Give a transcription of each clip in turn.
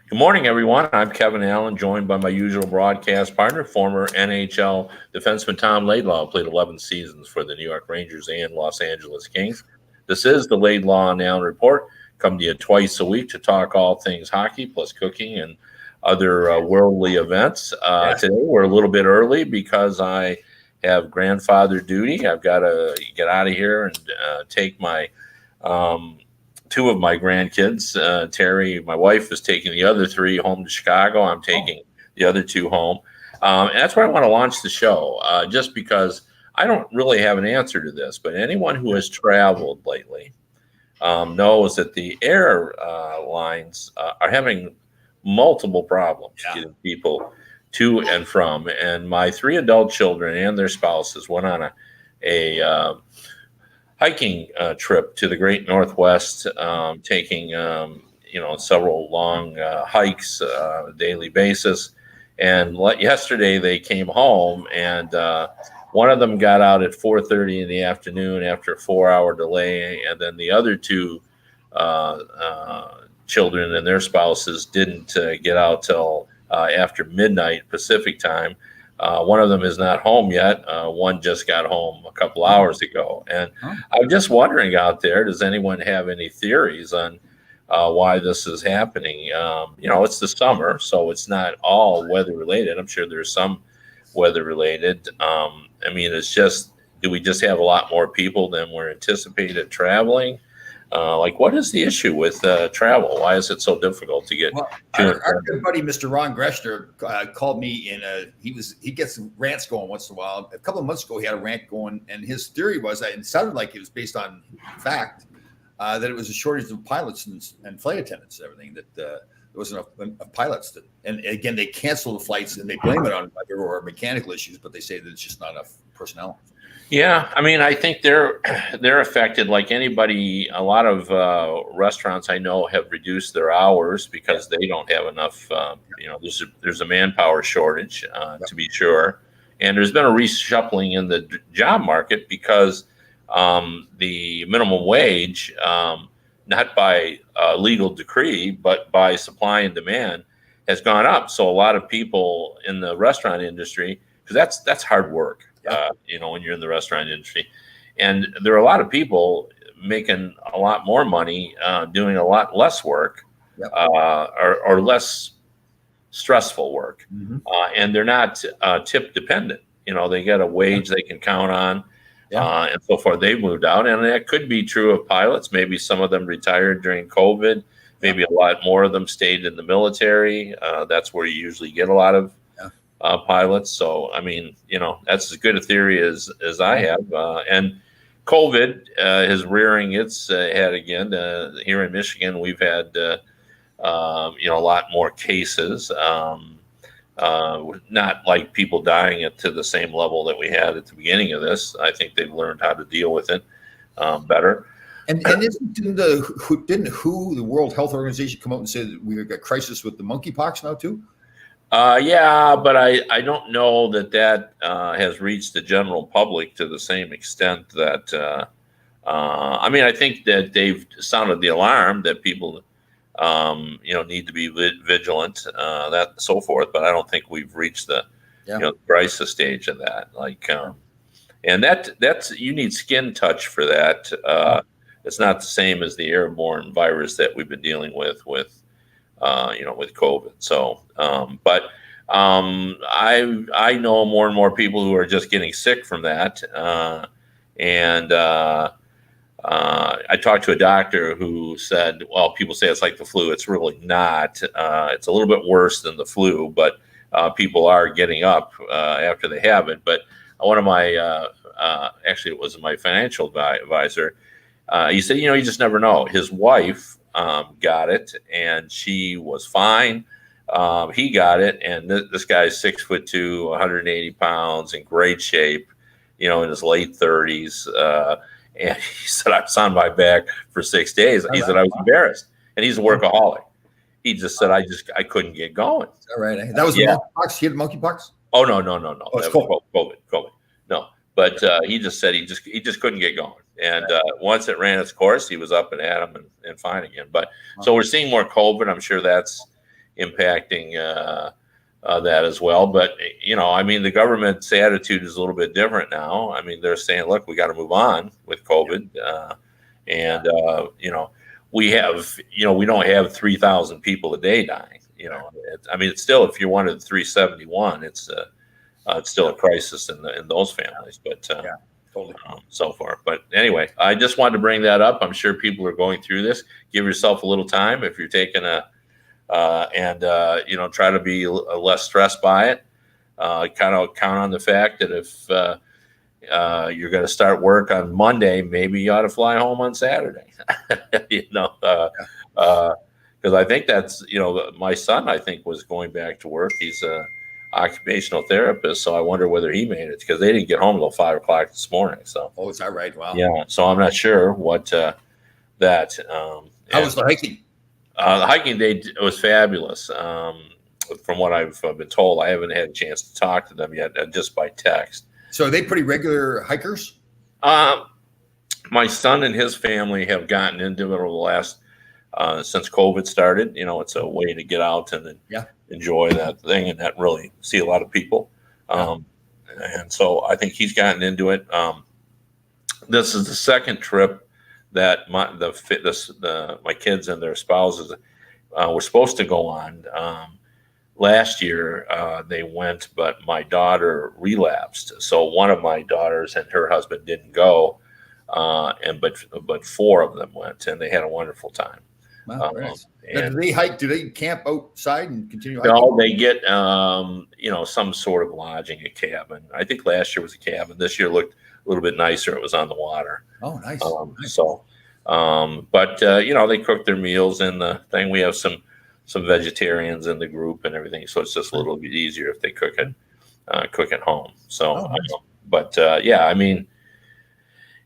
Good morning, everyone. I'm Kevin Allen, joined by my usual broadcast partner, former NHL defenseman Tom Laidlaw, who played 11 seasons for the New York Rangers and Los Angeles Kings. This is the Laidlaw and Allen Report. Come to you twice a week to talk all things hockey, plus cooking and other worldly events. Today we're a little bit early because I have grandfather duty. I've got to get out of here and take my two of my grandkids. Terry, my wife, is taking the other three home to Chicago. I'm taking the other two home. And that's why I want to launch the show, just because I don't really have an answer to this, but anyone who has traveled lately knows that the airlines are having multiple problems getting people to and from. And my three adult children and their spouses went on a hiking trip to the Great Northwest, taking several long hikes on a daily basis. And yesterday they came home, and one of them got out at 4:30 in the afternoon after a 4-hour delay, and then the other two children and their spouses didn't get out till after midnight Pacific time. One of them is not home yet. One just got home a couple hours ago. And I'm just wondering out there, does anyone have any theories on why this is happening? It's the summer, so it's not all weather related. I'm sure there's some weather related. It's just, do we just have a lot more people than were anticipated traveling? What is the issue with travel? Why is it so difficult to get? Well, our good buddy, Mr. Ron Greshner, called me he gets rants going once in a while. A couple of months ago, he had a rant going, and his theory was that it sounded like it was based on fact that it was a shortage of pilots and flight attendants and everything, that there wasn't enough pilots. And again, they cancel the flights and they blame it on weather or mechanical issues, but they say that it's just not enough personnel. Yeah, I think they're affected like anybody. A lot of restaurants I know have reduced their hours because they don't have enough. There's a manpower shortage, to be sure, and there's been a reshuffling in the job market because the minimum wage, not by legal decree, but by supply and demand, has gone up. So a lot of people in the restaurant industry, because that's hard work. When you're in the restaurant industry, and there are a lot of people making a lot more money doing a lot less work, or less stressful work, and they're not tip dependent. They get a wage they can count on, and so forth. They've moved out, and that could be true of pilots. Maybe some of them retired during COVID. Maybe a lot more of them stayed in the military. That's where you usually get a lot of pilots. So, that's as good a theory as I have. And COVID is rearing its head again. Here in Michigan, we've had, a lot more cases. Not like people dying to the same level that we had at the beginning of this. I think they've learned how to deal with it better. And didn't the World Health Organization come out and say that we've got a crisis with the monkeypox now too? But I don't know that has reached the general public to the same extent that, I think that they've sounded the alarm that people, need to be vigilant, that and so forth. But I don't think we've reached the crisis stage of that. And that's you need skin touch for that. It's not the same as the airborne virus that we've been dealing with COVID. So, I know more and more people who are just getting sick from that. And I talked to a doctor who said, well, people say it's like the flu. It's really not. It's a little bit worse than the flu, but people are getting up after they have it. But one of my, actually, it was my financial advisor. He said, you just never know. His wife got it, and she was fine. He got it, and this guy's 6'2", 180 pounds, in great shape, in his late 30s. And he said, I was on my back for 6 days. He said, I was embarrassed. And he's a workaholic. He just said, I couldn't get going. All right. That was the monkeypox? He had monkeypox? Oh, no. Oh, it's COVID. No. But he just said he just couldn't get going. And once it ran its course, he was up and at 'em and fine again. But so we're seeing more COVID. I'm sure that's impacting that as well. But I mean, the government's attitude is a little bit different now. I mean, they're saying, look, we got to move on with COVID, and we have, we don't have 3,000 people a day dying. I mean, it's still, if you're one of the 371, it's still a crisis in those families. But totally. So far. But anyway, I just wanted to bring that up. I'm sure people are going through this. Give yourself a little time if you're taking try to be less stressed by it. Kind of count on the fact that if you're going to start work on Monday, maybe you ought to fly home on Saturday. Because I think that's, my son, I think, was going back to work. He's a occupational therapist, so I wonder whether he made it, because they didn't get home until 5 o'clock this morning. So, oh, is that right? Wow. Yeah. So I'm not sure what that. How was the hiking? The hiking day was fabulous. From what I've been told, I haven't had a chance to talk to them yet, just by text. So are they pretty regular hikers? My son and his family have gotten into it over the last since COVID started. It's a way to get out and enjoy that thing and not really see a lot of people. And so I think he's gotten into it. This is the second trip that my kids and their spouses were supposed to go on. Last year they went, but my daughter relapsed. So one of my daughters and her husband didn't go, but 4 of them went, and they had a wonderful time. Wow, now, do they hike? Do they camp outside and continue hiking? No, they get some sort of lodging, a cabin. I think last year was a cabin. This year looked a little bit nicer. It was on the water. Oh, nice. Nice. So, but they cook their meals in the thing. We have some vegetarians in the group and everything, so it's just a little bit easier if they cook at home. So, nice. I mean,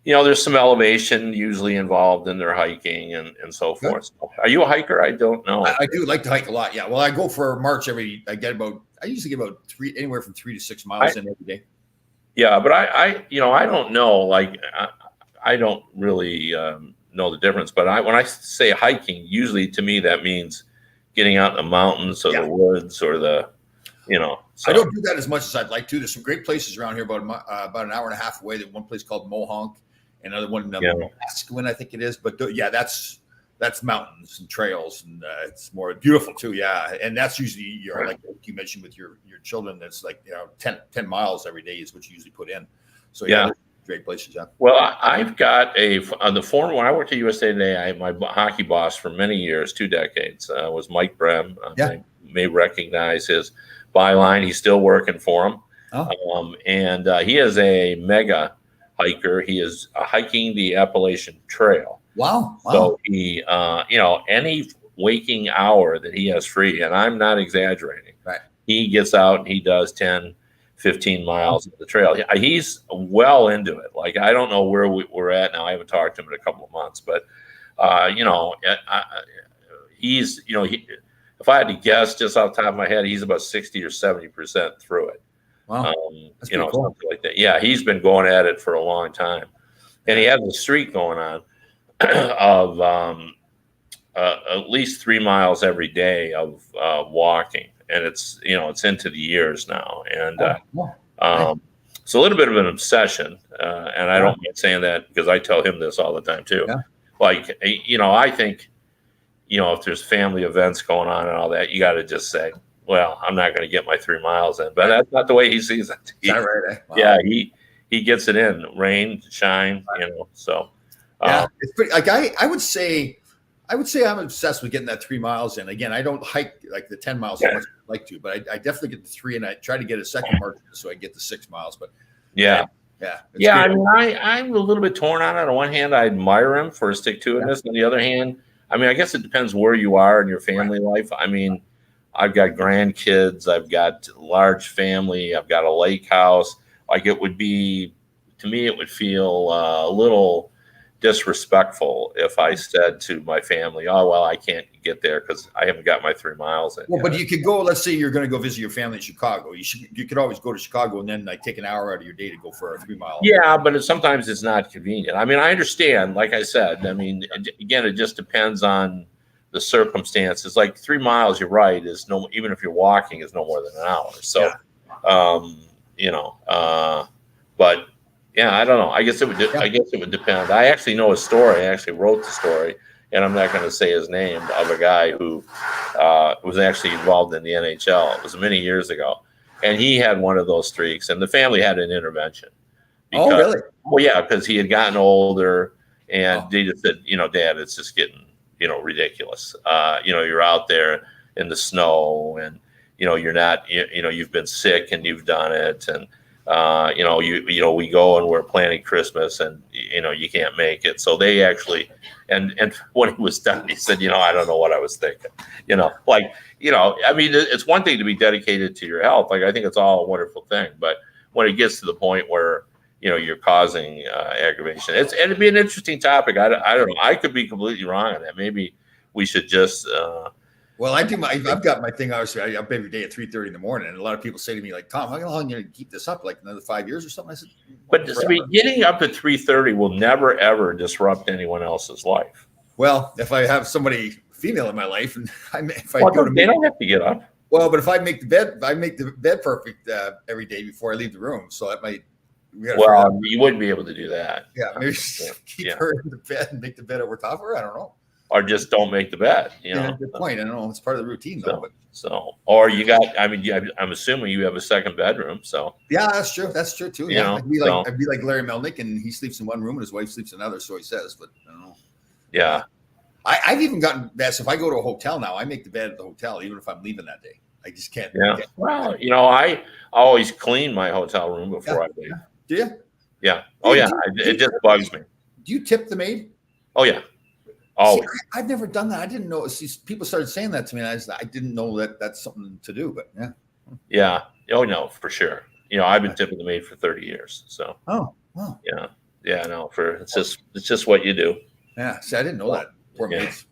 there's some elevation usually involved in their hiking and so forth. So, are you a hiker? I don't know. I do like to hike a lot. Yeah. Well, I go for a march I usually get about anywhere from 3 to 6 miles in every day. Yeah. But I don't know. Like, I don't really know the difference. But when I say hiking, usually to me, that means getting out in the mountains or the woods or the, So. I don't do that as much as I'd like to. There's some great places around here about an hour and a half away. There's one place called Mohonk, another one, Asquin, I think it is. But that's mountains and trails, and it's more beautiful too. Yeah, and that's usually like you mentioned with your children. That's like 10 miles every day is what you usually put in. So great places. Yeah. Well, I've got the former when I worked at USA Today. My hockey boss for many years, 2 decades, was Mike Brem. You may recognize his byline. He's still working for him. And he is a mega hiker. He is hiking the Appalachian Trail. Wow. So he, any waking hour that he has free, and I'm not exaggerating, he gets out and he does 10, 15 miles of the trail. He's well into it. Like, I don't know where we're at now. I haven't talked to him in a couple of months, but, he's, if I had to guess just off the top of my head, he's about 60 or 70% through it. Wow. That's cool. Something like that. Yeah, he's been going at it for a long time. And he has a streak going on of at least 3 miles every day of walking. And it's into the years now. And it's a little bit of an obsession. And I don't mind saying that because I tell him this all the time too. Yeah. Like, I think, if there's family events going on and all that, you got to just say, well, I'm not going to get my 3 miles in. But that's not the way he sees it. Is that right? Wow. Yeah, he gets it in, rain, shine, so. It's pretty, like I would say I'm obsessed with getting that 3 miles in. Again, I don't hike like the 10 miles as much as I'd like to, but I definitely get the 3, and I try to get a second march so I get the 6 miles. But I mean, I'm a little bit torn on it. On one hand, I admire him for his stick-to-itiveness. On the other hand, I mean, I guess it depends where you are in your family life. I mean, I've got grandkids, I've got a large family, I've got a lake house. Like, it would be, to me, it would feel a little disrespectful if I said to my family, oh, well, I can't get there because I haven't got my 3 miles in. Well, but you could go, let's say you're going to go visit your family in Chicago. You could always go to Chicago and then take an hour out of your day to go for a 3 mile. Yeah, but sometimes it's not convenient. I mean, I understand, like I said, I mean, again, it just depends on the circumstances. Like 3 miles, you're right, is no, even if you're walking, is no more than an hour. So, you know, but yeah, I don't know. I guess it would. I guess it would depend. I actually know a story. I actually wrote the story, and I'm not going to say his name, of a guy who was actually involved in the NHL. It was many years ago, and he had one of those streaks, and the family had an intervention. Oh, really? Well, yeah, because he had gotten older, and they just said, you know, Dad, it's just getting, you know, ridiculous. You know, you're out there in the snow, and you know, you're not, you know, you've been sick and you've done it, and you know, you know, we go and we're planning Christmas, and you know, you can't make it. So they actually, and when he was done, he said, you know, I don't know what I was thinking. You know, like, you know, I mean, it's one thing to be dedicated to your health. Like, I think it's all a wonderful thing, but when it gets to the point where, you know, you're causing aggravation, it'd be an interesting topic. I don't know. I could be completely wrong on that. Maybe we should just. Well, I've got my thing. Obviously, I'm up every day at 3:30 in the morning, and a lot of people say to me, like, Tom, how long are you going to keep this up? Like another 5 years or something? I said, but I mean, getting up at 3:30 will never ever disrupt anyone else's life. Well, if I have somebody female in my life, and they don't have to get up. Well, but if I make the bed, I make the bed perfect every day before I leave the room. So that might. Well, you wouldn't be able to do that. Yeah, maybe keep her in the bed and make the bed over top of her. I don't know. Or just don't make the bed. You know, good point. I don't know. It's part of the routine, though. Or you got. I mean, I'm assuming you have a second bedroom. So yeah, that's true. That's true too. Yeah, I'd be like Larry Melnick, and he sleeps in one room, and his wife sleeps in another. So he says, but I don't know. Yeah, I've even gotten that. So if I go to a hotel now, I make the bed at the hotel, even if I'm leaving that day. I just can't. Yeah. Well, you know, I always clean my hotel room before I leave. Do you? Yeah. Oh, yeah. It just bugs me. Do you tip the maid? Oh, yeah. Always. See, I've never done that. I didn't know. See, people started saying that to me, and I didn't know that that's something to do. But yeah. Yeah. Oh, no, for sure. You know, I've been tipping the maid for 30 years. So. Oh, wow. Yeah. Yeah. No. It's just what you do. Yeah. See, I didn't know that. Poor maids.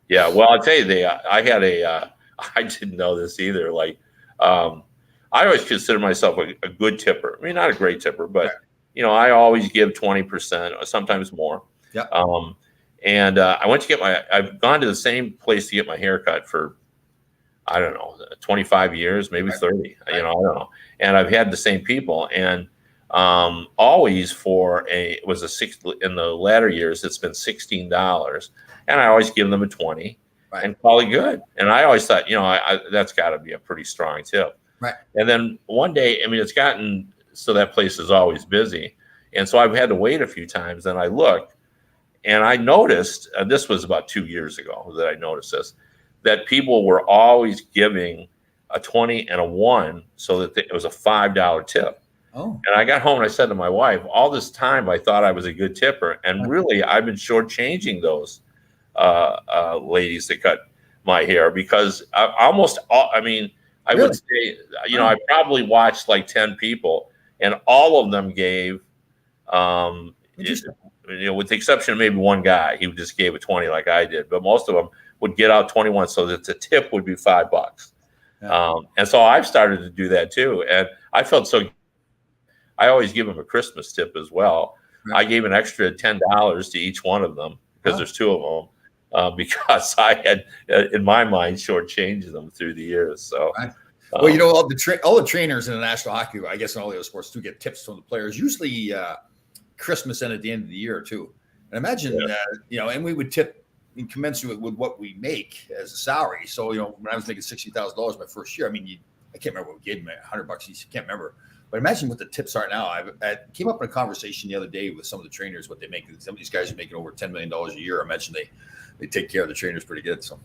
Yeah. Well, I'll tell you, I had I didn't know this either. Like, I always consider myself a good tipper. I mean, not a great tipper, but you know, I always give 20%, or sometimes more. Yeah. And I went to get I've gone to the same place to get my hair cut for, I don't know, 25 years, maybe 30. You know, I don't know. And I've had the same people, and always in the latter years, it's been $16, and I always give them a 20 and call it good. And I always thought, you know, that's got to be a pretty strong tip. Right. And then one day, I mean, it's gotten so that place is always busy. And so I've had to wait a few times. And I looked, and I noticed, this was about 2 years ago that I noticed this, that people were always giving a 20 and a 1 so that it was a $5 tip. Oh. And I got home and I said to my wife, all this time I thought I was a good tipper. And really, I've been shortchanging those ladies that cut my hair, because I would say, you know, I probably watched like 10 people, and all of them gave, you know, with the exception of maybe one guy, he just gave a 20 like I did, but most of them would get out 21, so that the tip would be $5. Yeah. And so I've started to do that too. And I felt so, I always give them a Christmas tip as well. Right. I gave an extra $10 to each one of them, because there's 2 of them. Because I had, in my mind, shortchanged them through the years. So, well, you know, all the trainers in the National Hockey, I guess in all the other sports, do get tips from the players. Usually, Christmas and at the end of the year too. And imagine, you know, and we would tip in commensurate with what we make as a salary. So, you know, when I was making $60,000 my first year, I mean, I can't remember what we gave me, $100. You can't remember. But imagine what the tips are now. I came up in a conversation the other day with some of the trainers, what they make. Some of these guys are making over $10 million a year. I mentioned they take care of the trainers pretty good. So,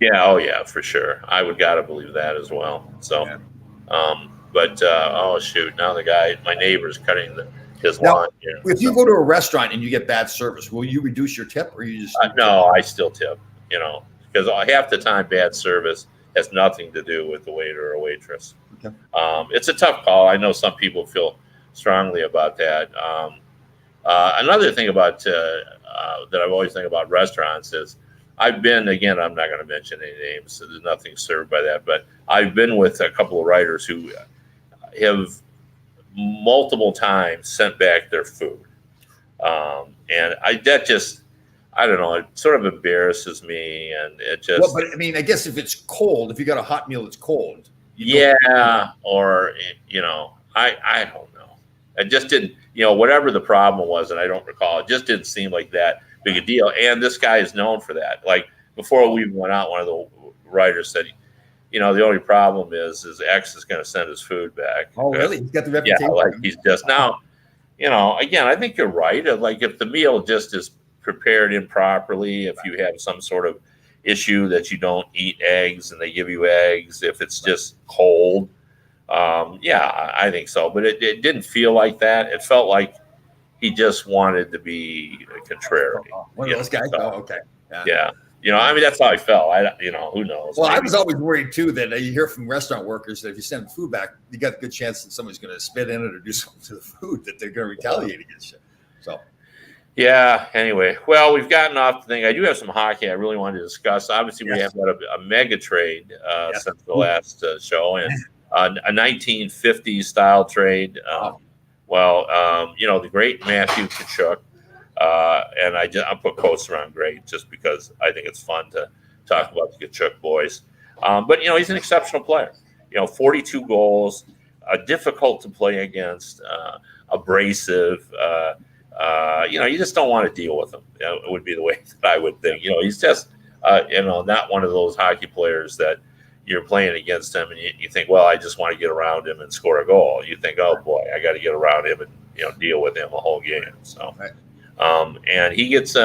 yeah, oh yeah, for sure. I would gotta believe that as well. So, oh shoot, now my neighbor's cutting his lawn here. If you go to a restaurant and you get bad service, will you reduce your tip, or you just? No, I still tip. You know, because half the time bad service has nothing to do with the waiter or waitress. Okay. It's a tough call. I know some people feel strongly about that. Another thing about that I've always think about restaurants is I've been, again, I'm not going to mention any names, so there's nothing served by that, but I've been with a couple of writers who have multiple times sent back their food. And I don't know. It sort of embarrasses me, and it just Well, but I mean, I guess if it's cold, if you got a hot meal that's cold, yeah, or I don't know. It just didn't, whatever the problem was, and I don't recall. It just didn't seem like that big a deal. And this guy is known for that. Like before we even went out, one of the writers said, the only problem is his ex is going to send his food back. Oh, really? He's got the reputation. Yeah, like he's just now. Again, I think you're right. Like if the meal just is prepared improperly, if you have some sort of issue that you don't eat eggs and they give you eggs, if it's just cold, yeah, I think so. But it didn't feel like that. It felt like he just wanted to be contrary. One of those guys. So, okay. Yeah. I mean, that's how I felt. Who knows? Well, I was always worried too that you hear from restaurant workers that if you send food back, you got a good chance that somebody's going to spit in it or do something to the food, that they're going to retaliate against you. So, yeah. Anyway, well, we've gotten off the thing. I do have some hockey I really wanted to discuss. Obviously, we have had a mega trade since the last show, and a 1950s style trade. The great Matthew Tkachuk. And I'll put quotes around great just because I think it's fun to talk about the Tkachuk boys. But he's an exceptional player. 42 goals, difficult to play against, abrasive. You just don't want to deal with him. It would be the way that I would think. He's just, not one of those hockey players that you're playing against him and you think, well, I just want to get around him and score a goal. You think, oh boy, I got to get around him and deal with him a whole game. So. Right. And he gets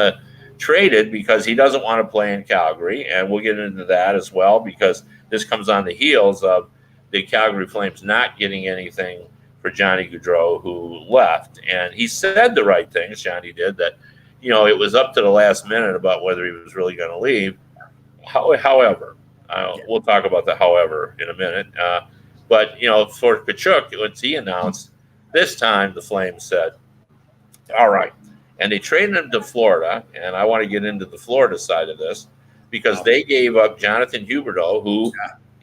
traded because he doesn't want to play in Calgary, and we'll get into that as well because this comes on the heels of the Calgary Flames not getting anything for Johnny Gaudreau, who left. And he said the right things, Johnny did, that, it was up to the last minute about whether he was really going to leave. However, we'll talk about the however in a minute. But for Tkachuk, once he announced, this time the Flames said, all right. And they traded him to Florida, and I want to get into the Florida side of this because they gave up Jonathan Huberdeau, who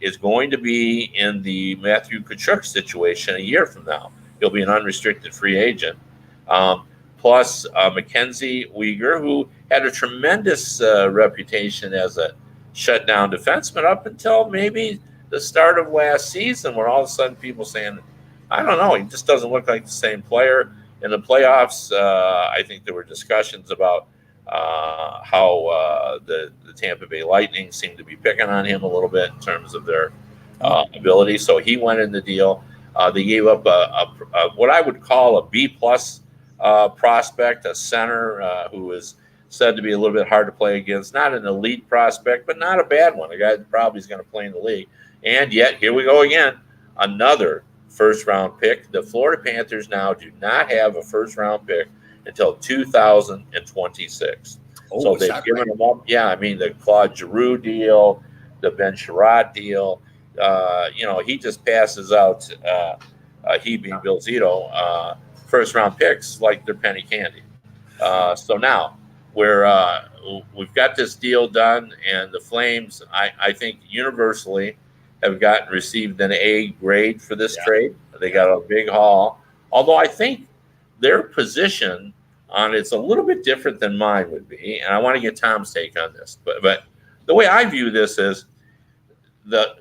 is going to be in the Matthew Tkachuk situation a year from now. He'll be an unrestricted free agent. Plus Mackenzie Weegar, who had a tremendous reputation as a shutdown defenseman up until maybe the start of last season, where all of a sudden people saying, I don't know, he just doesn't look like the same player. In the playoffs, I think there were discussions about how the Tampa Bay Lightning seemed to be picking on him a little bit in terms of their ability. So he went in the deal. They gave up what I would call a B-plus prospect, a center who is said to be a little bit hard to play against. Not an elite prospect, but not a bad one. A guy that probably is going to play in the league. And yet, here we go again, another first-round pick. The Florida Panthers now do not have a first-round pick until 2026. So they've given them up. Yeah, I mean, the Claude Giroux deal, the Ben Sherratt deal. He just passes out, he being Bill Zito, first-round picks like they're penny candy. So now we've got this deal done, and the Flames, I think universally, have received an A grade for this trade. They got a big haul. Although I think their position on it's a little bit different than mine would be, and I want to get Tom's take on this. But the way I view this is the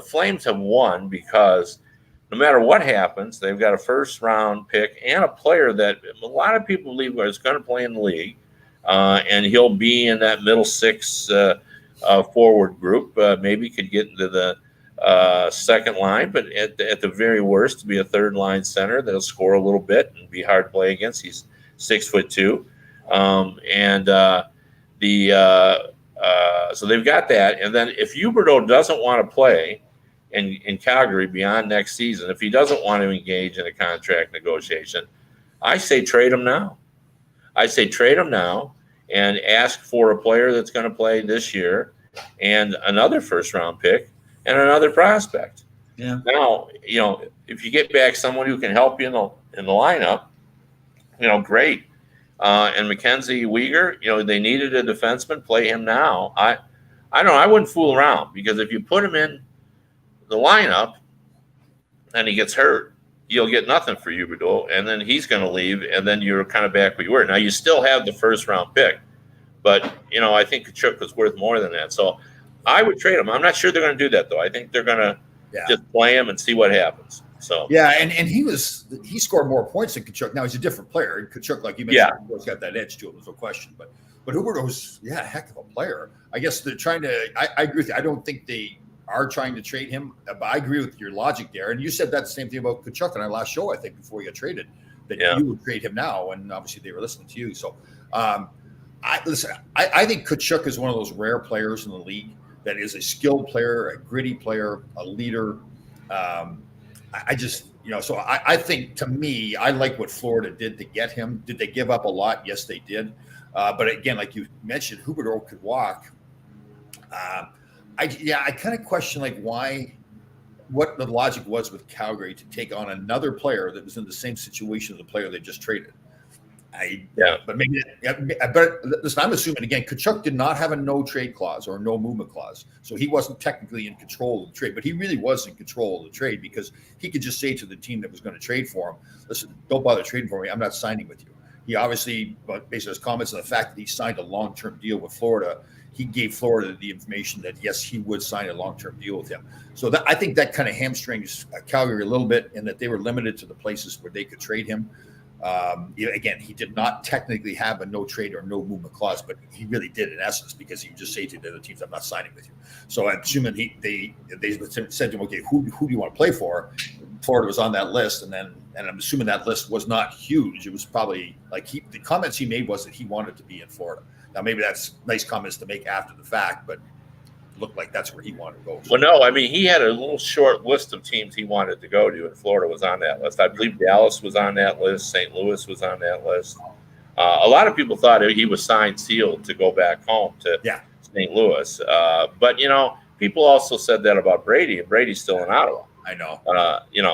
Flames have won because no matter what happens, they've got a first-round pick and a player that a lot of people believe is going to play in the league, and he'll be in that middle six forward group. Maybe could get into the second line, but at the very worst, to be a third line center that'll score a little bit and be hard to play against. He's 6'2", so they've got that. And then if Huberdeau doesn't want to play in Calgary beyond next season, if he doesn't want to engage in a contract negotiation, I say trade him now. And ask for a player that's going to play this year and another first-round pick and another prospect. Yeah. Now, if you get back someone who can help you in the lineup, great. And Mackenzie Weegar, they needed a defenseman. Play him now. I don't know. I wouldn't fool around because if you put him in the lineup and he gets hurt, you'll get nothing for Huberdeau, and then he's going to leave, and then you're kind of back where you were. Now, you still have the first-round pick, But I think Kachuk was worth more than that. So I would trade him. I'm not sure they're going to do that though. I think they're going to just play him and see what happens. So and he scored more points than Kachuk. Now he's a different player. Kachuk, like you mentioned, he's got that edge to him. There's no question. But Huberdeau's a heck of a player. I guess they're trying to. I agree with you. I don't think they are trying to trade him. But I agree with your logic there. And you said that the same thing about Kachuk in our last show. I think before he got traded, that you would trade him now. And obviously they were listening to you. So I think Kachuk is one of those rare players in the league that is a skilled player, a gritty player, a leader. I just, so I think, to me, I like what Florida did to get him. Did they give up a lot? Yes, they did. But again, like you mentioned, Huberdeau could walk. I kind of question what the logic was with Calgary to take on another player that was in the same situation as the player they just traded. But listen, I'm assuming again, Kachuk did not have a no trade clause or no movement clause, so he wasn't technically in control of the trade. But he really was in control of the trade because he could just say to the team that was going to trade for him, "Listen, don't bother trading for me. I'm not signing with you." He obviously, based on his comments on the fact that he signed a long-term deal with Florida, he gave Florida the information that yes, he would sign a long-term deal with him. So I think that kind of hamstrings Calgary a little bit, in that they were limited to the places where they could trade him. Again, he did not technically have a no trade or no movement clause, but he really did in essence, because he would just say to the other teams, "I'm not signing with you." So I'm assuming they said to him, "Okay, who do you want to play for?" Florida was on that list, and I'm assuming that list was not huge. It was probably the comments he made was that he wanted to be in Florida. Now maybe that's nice comments to make after the fact, but it looked like that's where he wanted to go. Well, no, I mean, he had a little short list of teams he wanted to go to, and Florida was on that list. I believe Dallas was on that list. St. Louis was on that list. A lot of people thought he was signed, sealed to go back home to St. Louis. But, people also said that about Brady, and Brady's still in Ottawa. I know.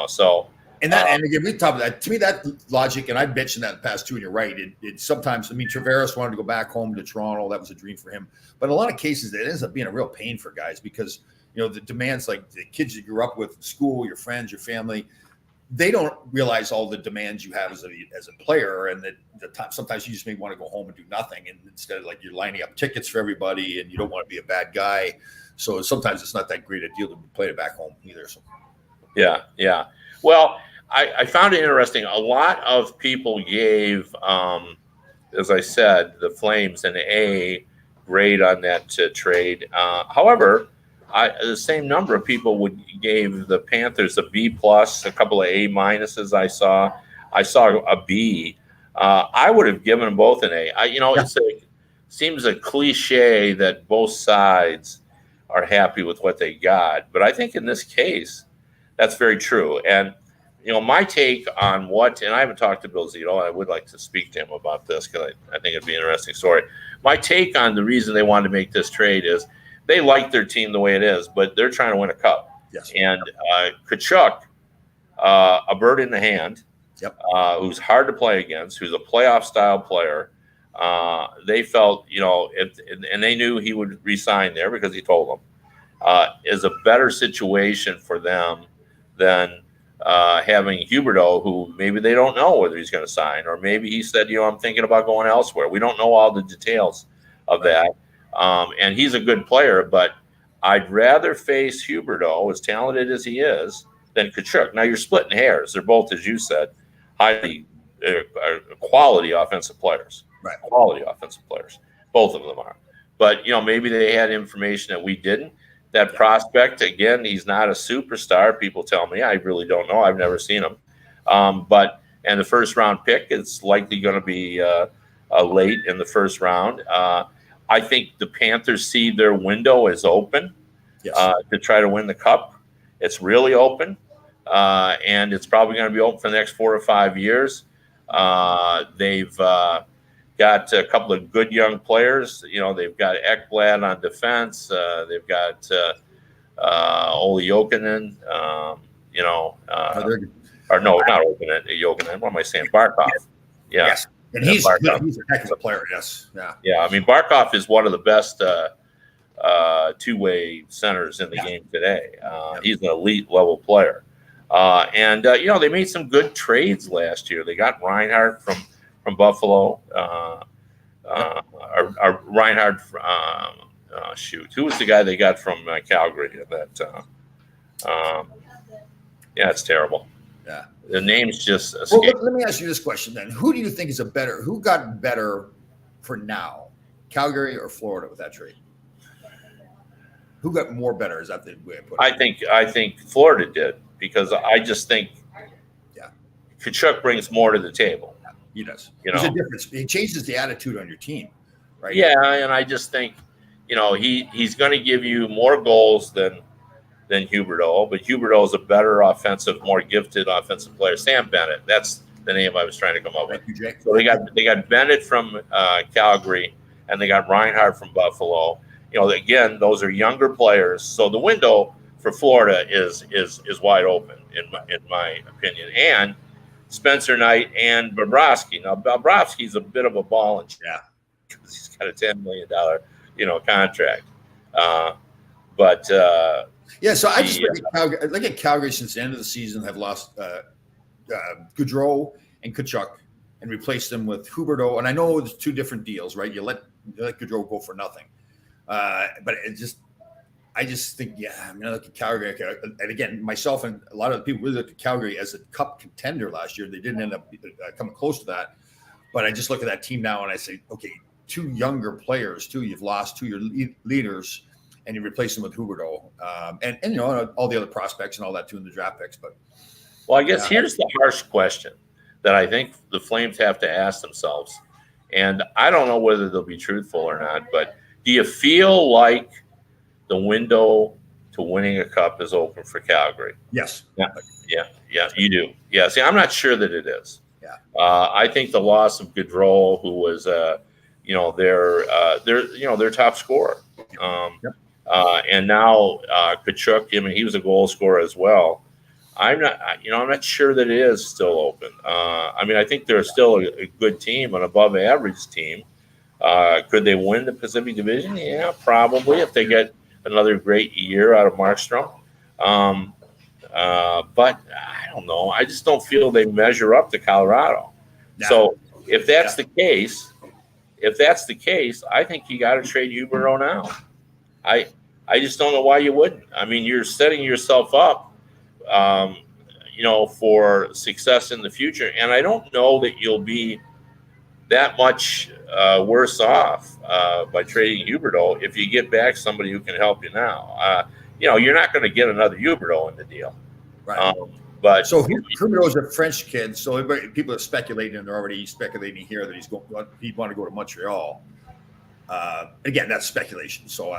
So. And again, we talked about that. To me, that logic, and I've mentioned that in the past too, and you're right. It sometimes, Tavares wanted to go back home to Toronto. That was a dream for him. But in a lot of cases, it ends up being a real pain for guys because, the demands, like the kids you grew up with in school, your friends, your family, they don't realize all the demands you have as a player, and that the time sometimes you just may want to go home and do nothing, and instead of you're lining up tickets for everybody, and you don't want to be a bad guy. So sometimes it's not that great a deal to play it back home either. So. Yeah. Well, I found it interesting. A lot of people gave, as I said, the Flames an A grade on that trade. However, the same number of people gave the Panthers a B plus, a couple of A minuses. I saw a B. I would have given them both an A. It seems a cliche that both sides are happy with what they got, but I think in this case, that's very true. And my take on and I haven't talked to Bill Zito, and I would like to speak to him about this because I think it'd be an interesting story. My take on the reason they wanted to make this trade is they like their team the way it is, but they're trying to win a cup. Yes. And Kachuk, a bird in the hand, who's hard to play against, who's a playoff style player. They felt, and they knew he would resign there because he told them, is a better situation for them than having Huberdeau, who maybe they don't know whether he's going to sign, or maybe he said, I'm thinking about going elsewhere. We don't know all the details of that. And he's a good player, but I'd rather face Huberdeau, as talented as he is, than Kachuk. Now you're splitting hairs. They're both, as you said, highly quality offensive players. Right. Quality offensive players. Both of them are. But, maybe they had information that we didn't. That prospect, again, he's not a superstar. People tell me. I really don't know. I've never seen him. And the first round pick is likely going to be late in the first round. I think the Panthers see their window is open to try to win the cup. It's really open, and it's probably going to be open for the next 4 or 5 years. They've got a couple of good young players. They've got Ekblad on defense. They've got Olli Jokinen. Or no, not Jokinen. What am I saying? Barkov. Yeah. Yes. And he's a heck of a player. Yes. Yeah. Yeah. Barkov is one of the best two-way centers in the game today. He's an elite level player. And they made some good trades last year. They got Reinhart from Buffalo. Or Reinhard. Shoot, who was the guy they got from Calgary? Yeah, it's terrible. Yeah. The names just Well, escape. let me ask you this question then: who do you think is who got better for now, Calgary or Florida with that trade? Who got more better? Is that the way I put it? I think Florida did, because I just think Tkachuk brings more to the table. He does. You There's know, a difference. He changes the attitude on your team, right? yeah, and I just think, he's going to give you more goals than Huberdeau, but Huberdeau is a better offensive, more gifted offensive player. Sam Bennett, that's the name I was trying to come up with. Thank you, Jake. So they got Bennett from Calgary, and they got Reinhard from Buffalo. Again, those are younger players, so the window for Florida is wide open in my opinion. And Spencer Knight and Bobrovsky. Now Bobrovsky's a bit of a ball and because he's got a $10 million contract. So I just look at Calgary since the end of the season have lost Gaudreau and Tkachuk and replaced them with Huberdeau. And I know it's two different deals, right? You let Gaudreau go for nothing. But I just think, I look at Calgary, and again, myself and a lot of the people really looked at Calgary as a cup contender last year. They didn't end up coming close to that. But I just look at that team now and I say, okay, two younger players, you've lost two of your leaders, and you replace them with Huberdeau, and all the other prospects and all that too in the draft picks. But I guess here's the harsh question that I think the Flames have to ask themselves, and I don't know whether they'll be truthful or not. But do you feel like the window to winning a cup is open for Calgary? Yes. Yeah, you do. Yeah. See, I'm not sure that it is. Yeah. I think the loss of Gaudreau, who was, their top scorer, and now Tkachuk. He was a goal scorer as well. I'm not sure that it is still open. I think they're still a good team, an above average team. Could they win the Pacific Division? Yeah, probably, if they get another great year out of Markstrom. But I don't know. I just don't feel they measure up to Colorado. No. So if that's the case, I think you got to trade Huberdeau now. I just don't know why you wouldn't. You're setting yourself up, for success in the future. And I don't know that you'll be that much worse off by trading Huberdeau if you get back somebody who can help you now. You're not going to get another Huberdeau in the deal. Right. But Huberdeau's a French kid, so people are speculating, and they're already speculating here that he'd want to go to Montreal. Again, that's speculation. So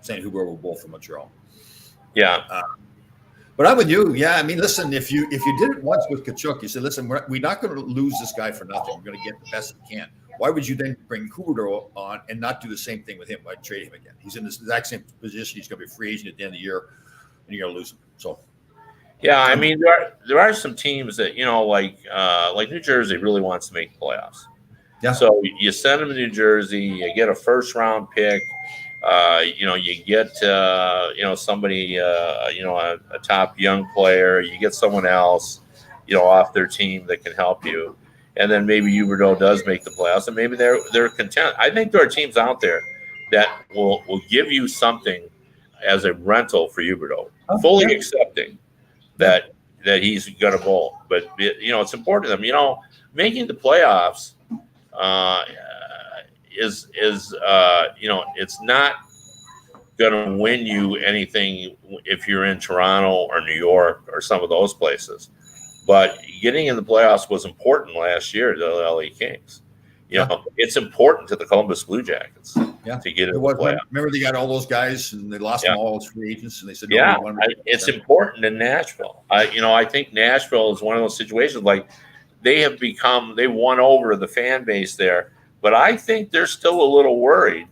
saying Huberdeau will both from Montreal. Yeah. But I'm with you. Yeah, listen, if you did it once with Tkachuk, you said, listen, we're not going to lose this guy for nothing. We're going to get the best we can. Why would you then bring Huberdeau on and not do the same thing with him? Like trade him again. He's in this exact same position. He's going to be a free agent at the end of the year, and you're going to lose him. So. Yeah, there are some teams that like New Jersey really wants to make the playoffs. Yeah. So you send them to New Jersey, you get a first round pick. You get somebody, a top young player. You get someone else, off their team that can help you, and then maybe Huberdeau does make the playoffs, and maybe they're content. I think there are teams out there that will give you something as a rental for Huberdeau, fully accepting that he's going to bowl. But it's important to them. Making the playoffs is it's not going to win you anything if you're in Toronto or New York or some of those places. But getting in the playoffs was important last year to the LA Kings. It's important to the Columbus Blue Jackets to get in the playoffs. Remember, they got all those guys and they lost them all as free agents, and they said, it's important in Nashville. I think Nashville is one of those situations like they've won over the fan base there, but I think they're still a little worried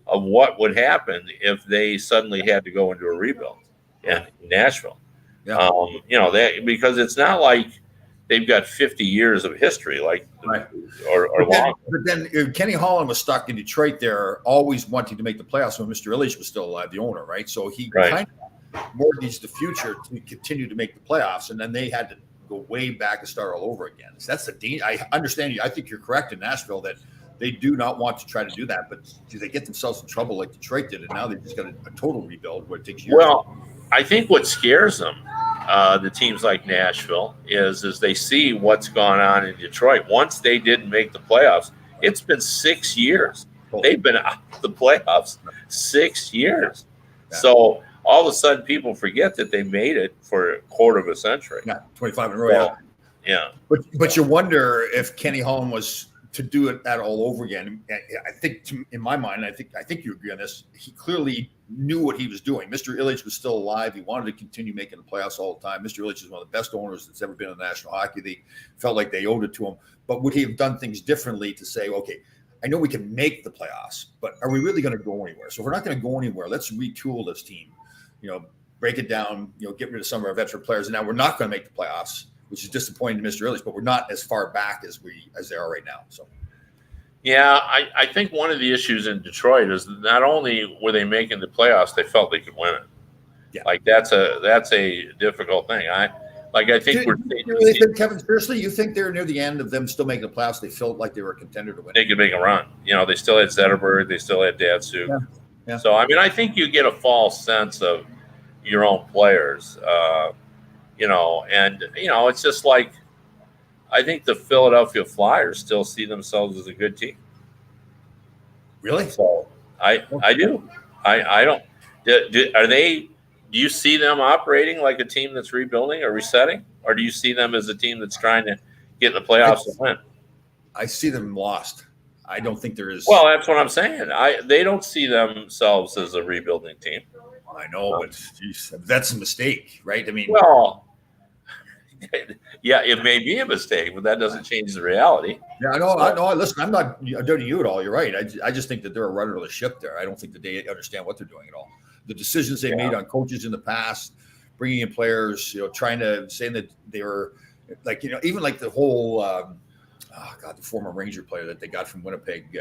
of what would happen if they suddenly had to go into a rebuild in Nashville. Yeah. Because it's not like they've got 50 years of history, or long. But then Kenny Holland was stuck in Detroit there, always wanting to make the playoffs when Mr. Ilitch was still alive, the owner, right? So he kind of mortgaged the future to continue to make the playoffs, and then they had to go way back and start all over again. So that's the danger. I understand you. I think you're correct in Nashville that they do not want to try to do that, but do they get themselves in trouble like Detroit did, and now they've just got a total rebuild where it takes years. Well, I think what scares them, the teams like Nashville, is they see what's gone on in Detroit. Once they didn't make the playoffs, it's been 6 years. They've been out of the playoffs 6 years. Yeah. So all of a sudden, people forget that they made it for a quarter of a century. Yeah, 25 in a row. Yeah. But you wonder if Kenny Holm was to do that all over again. I think, in my mind, I think you agree on this. He clearly knew what he was doing. Mr. Ilitch was still alive. He wanted to continue making the playoffs all the time. Mr. Ilitch is one of the best owners that's ever been in the National Hockey League. Felt like they owed it to him. But would he have done things differently to say, okay, I know we can make the playoffs, but are we really going to go anywhere? So if we're not going to go anywhere, let's retool this team. Break it down. Get rid of some of our veteran players. And now we're not going to make the playoffs, which is disappointing to Mr. Ilitch, but we're not as far back as they are right now. So, yeah, I think one of the issues in Detroit is not only were they making the playoffs, they felt they could win it. Yeah, like that's a difficult thing. I think we're. You really think, Kevin? Seriously, you think they're near the end of them still making the playoffs? They felt like they were a contender to win. They could make a run. They still had Zetterberg. They still had Datsuk. Yeah. Yeah. So I think you get a false sense of your own players. It's just like I think the Philadelphia Flyers still see themselves as a good team. Really? So I do. I don't. Do you see them operating like a team that's rebuilding or resetting, or do you see them as a team that's trying to get in the playoffs and win? I see them lost. I don't think there is. Well, that's what I'm saying. They don't see themselves as a rebuilding team. I know, but geez, that's a mistake, right? I mean, well, yeah, it may be a mistake, but that doesn't change the reality. Yeah, I know. Listen, I'm not doubting you at all. You're right. I just think that they're a rudderless ship there. I don't think that they understand what they're doing at all. The decisions they made on coaches in the past, bringing in players, trying to say that they were like, even like the whole, the former Ranger player that they got from Winnipeg,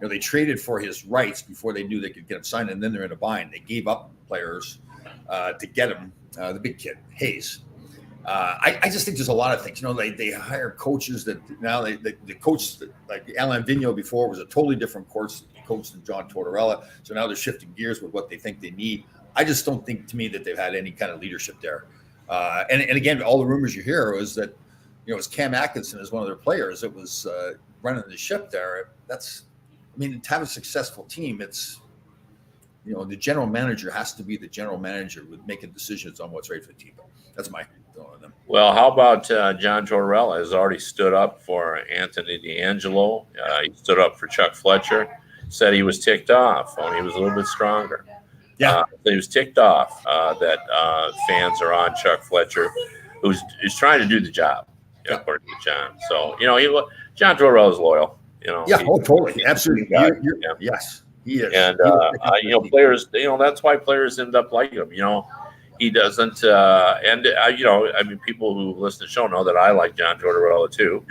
they traded for his rights before they knew they could get him signed, and then they're in a bind. They gave up players to get him, the big kid, Hayes. I just think there's a lot of things. They hire coaches that now the coach like Alain Vigneault before was a totally different coach than John Tortorella. So now they're shifting gears with what they think they need. I just don't think, to me, that they've had any kind of leadership there. And again, all the rumors you hear is that it's Cam Atkinson as one of their players that was running the ship there. To have a successful team, it's the general manager has to be the general manager with making decisions on what's right for the team. That's my thought on them. Well, how about John Tortorella has already stood up for Anthony DeAngelo. He stood up for Chuck Fletcher, said he was ticked off when he was a little bit stronger. Yeah. He was ticked off that fans are on Chuck Fletcher, who's trying to do the job, according to John. So, John Tortorella is loyal. Totally. Absolutely. Yes, he is. And, players, that's why players end up liking him. He doesn't, people who listen to the show know that I like John Tortorella too.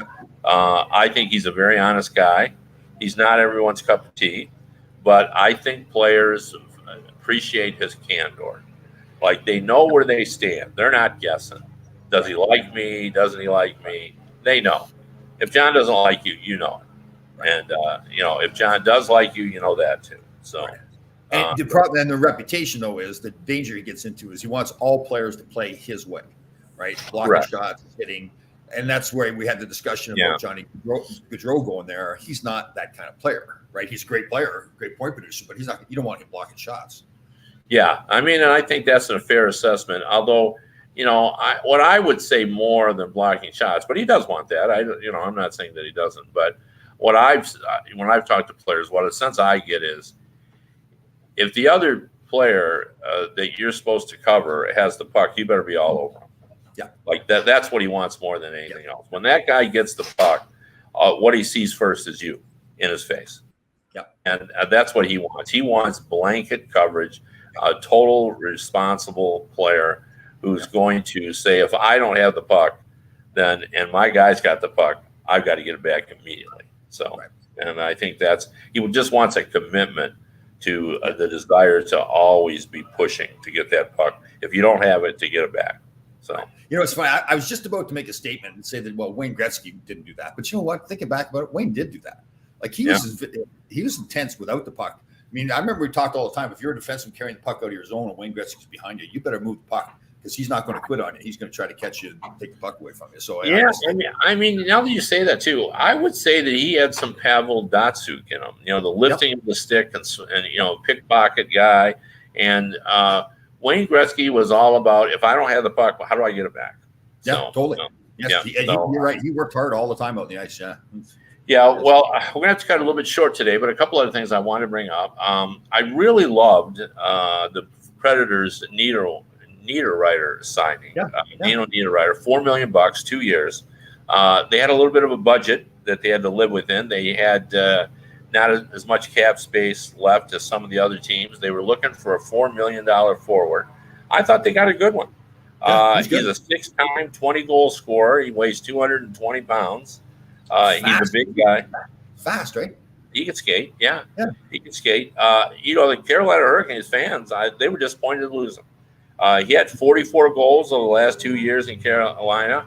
I think he's a very honest guy. He's not everyone's cup of tea, but I think players appreciate his candor. Like, they know where they stand. They're not guessing. Does he like me? Doesn't he like me? They know. If John doesn't like you, you know it. And, if John does like you, you know that too. So. And the problem and the reputation, though, is the danger he gets into is he wants all players to play his way, right? Blocking shots, hitting. And that's where we had the discussion about Johnny Gaudreau going there. He's not that kind of player, right? He's a great player, great point producer, but he's not. You don't want him blocking shots. Yeah, and I think that's a fair assessment. Although, what I would say more than blocking shots, but he does want that. I'm not saying that he doesn't, but when I've talked to players, what a sense I get is, if the other player that you're supposed to cover has the puck, you better be all over him. Yeah, like that. That's what he wants more than anything else. When that guy gets the puck, what he sees first is you in his face. Yeah, and that's what he wants. He wants blanket coverage, a total responsible player who's going to say, if I don't have the puck, then and my guy's got the puck, I've got to get it back immediately. So, and I think he just wants a commitment to the desire to always be pushing to get that puck. If you don't have it, to get it back. So, it's funny. I was just about to make a statement and say that, Wayne Gretzky didn't do that. But you know what? Thinking back about it, Wayne did do that. Like he was intense without the puck. I mean, I remember we talked all the time. If you're a defenseman carrying the puck out of your zone and Wayne Gretzky's behind you, you better move the puck because he's not going to quit on you. He's going to try to catch you and take the puck away from you. So yeah, I mean, now that you say that too, I would say that he had some Pavel Datsyuk in him. You know, the lifting of the stick and you know, pickpocket guy. And Wayne Gretzky was all about, if I don't have the puck, how do I get it back? Yeah, totally. Yes, you're right. He worked hard all the time out on the ice. Yeah. Yeah, well, we're going to have to cut a little bit short today, but a couple other things I want to bring up. I really loved the Predators' Niederreiter signing. Nino Niederreiter, $4 million, 2 years. They had a little bit of a budget that they had to live within. They had not as much cap space left as some of the other teams. They were looking for a $4 million forward. I thought they got a good one. He's a 6-time 20-goal scorer. He weighs 220 pounds. He's a big guy. Fast, right? He can skate. Yeah. He can skate. You know, the Carolina Hurricanes fans, they were disappointed to lose him. He had 44 goals over the last 2 years in Carolina.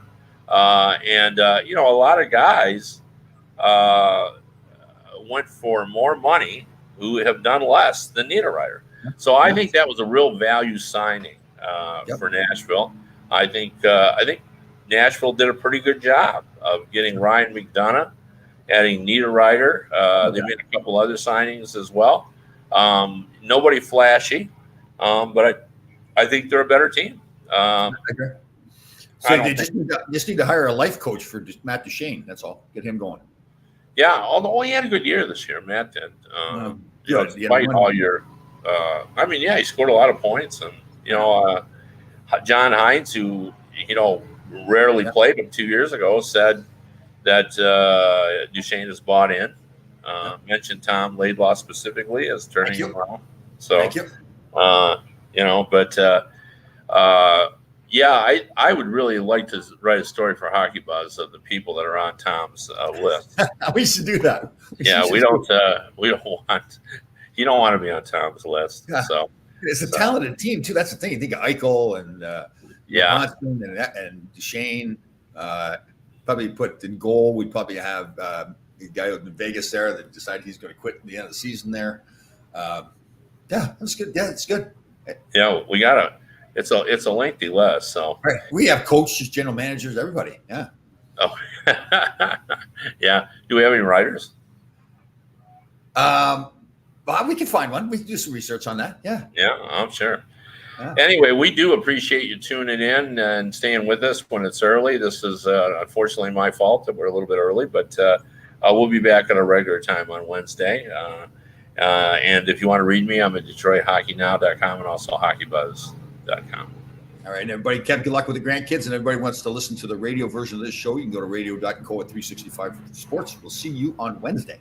You know, a lot of guys went for more money who have done less than Niederreiter. So I think that was a real value signing for Nashville. I think Nashville did a pretty good job of getting Ryan McDonough, adding Niederreiter. They made a couple other signings as well. Nobody flashy, but I think they're a better team. I agree. So they just need to hire a life coach for Matt Duchene. That's all. Get him going. Yeah, although he had a good year this year, Matt did. You know, despite all your, I mean, yeah, he scored a lot of points, and you know, John Hines, who you know rarely played him 2 years ago, said that Duchene has bought in. Mentioned Tom Laidlaw specifically as turning him around. So, you know, but yeah, I would really like to write a story for Hockey Buzz of the people that are on Tom's list. We should do that. We don't want. You don't want to be on Tom's list. Yeah. So it's a talented team too. That's the thing. You think of Eichel and Johansson and Duchene. Probably put in goal. We'd probably have the guy in Vegas there that decided he's going to quit at the end of the season there. Yeah, that's good. Yeah, it's good. Yeah, we gotta. It's a lengthy list. So we have coaches, general managers, everybody. Yeah. Oh, yeah. Do we have any writers? Well, we can find one. We can do some research on that. Yeah. Yeah, I'm sure. Yeah. Anyway, we do appreciate you tuning in and staying with us when it's early. This is unfortunately my fault that we're a little bit early, but we'll be back at a regular time on Wednesday. And if you want to read me, I'm at DetroitHockeyNow.com and also HockeyBuzz.com. All right, everybody. Good luck with the grandkids, and everybody wants to listen to the radio version of this show. You can go to radio.co at 365 Sports. We'll see you on Wednesday.